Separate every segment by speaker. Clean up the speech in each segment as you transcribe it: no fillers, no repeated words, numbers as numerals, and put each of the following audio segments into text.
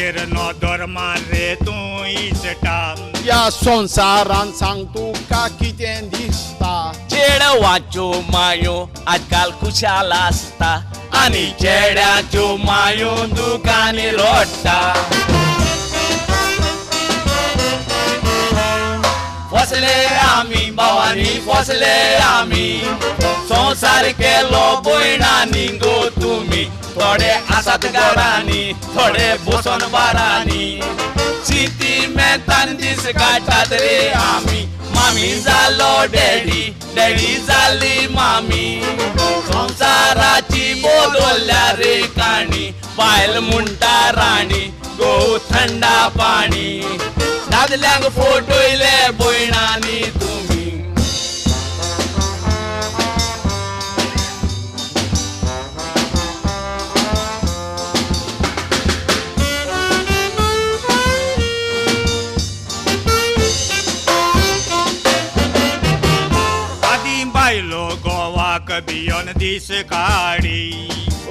Speaker 1: मागीर नदर मारे तूं इश्टा
Speaker 2: या संवसारान सांग तुका कितें दिसता
Speaker 3: चेडवाच्यो मायो आजकाल खुशाल आसता आनी चेड्याच्यो मायो दुकानी रोडटा फसले आमी भावानी फसले आमी संसार केलो भयणांनी गो तुमी थोडे आसात घरांनी थोडे बसून बारांनी सिटी मेतान दीस काडटात रे आमी मामी जालो डॅडी डॅडी जाली मामी संसाराची बोदोल्या रे काणी बायल म्हणटा राणी गो थंडा पाणी दादल्यांक फोटोयले भयणांनी तुमी
Speaker 1: आदी बायलो गोवाक भियोन दीस काडी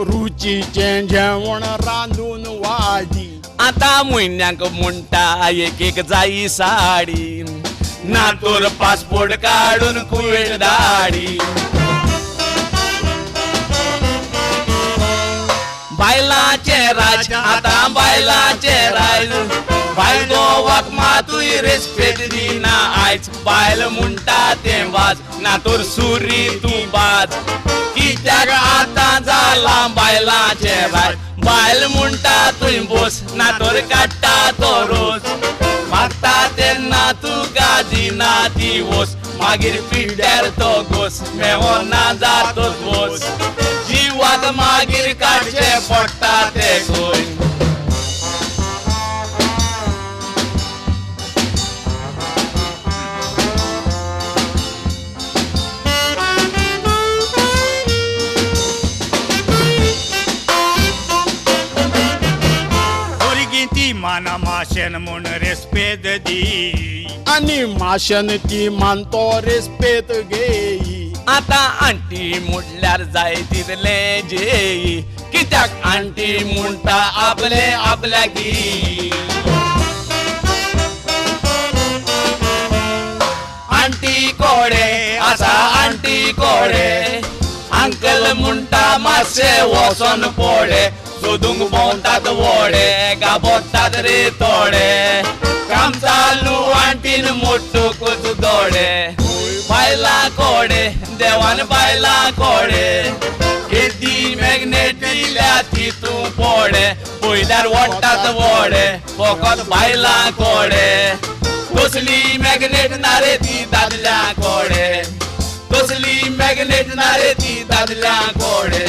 Speaker 2: रुचीचें जेवण रांदून वाडी
Speaker 3: आता म्हयन्याक म्हणटा एक एक जायी साडी ना तोर पासपोर्ट काडून कुवेट धाडी बायलांचे राज आता बायलांचे राज बायल गोवाक मातूय रेस्पेद दिना आयज बायल म्हणटा तें वाज ना तोर सुरी तूं बाज कित्याक आतां जाला बायलांचे राज बायल म्हणटा तुय बोस ना तोर काडटा तो रोज मागता तेन्ना तुका दिना ती वोस मागीर पिड्ड्यार तो गोस मेवो ना जातोच वोस जीवाक मागीर काडचे पडटा ते गोय
Speaker 1: ती माना माशेन म्हूण रेस्पेद दी
Speaker 2: आनी माशन ती मानतो रेस्पेत घेई
Speaker 3: आता आंटी म्हणल्यार जाय तितले जेई कित्याक आंटी म्हणटा आपले आपल्याकी आंटी कोडे आसा आंटी कोडे अंकल म्हणटा मातशे वचोन पडे सोदूंक भोंवतात वोडे गाबोतात रे तोडे काम चालू आंटीन मोट्टूकच दोडे बायलां कोडे देवान बायलां कोडे केदी मॅग्नेट दिल्या तितू पोडे पयल्यार वोडटात वोडे फकत बायलां कोडे कसली मॅग्नेट ना रे ती दादल्या कोडे कसली मॅग्नेट ना रे ती दादल्या कोडे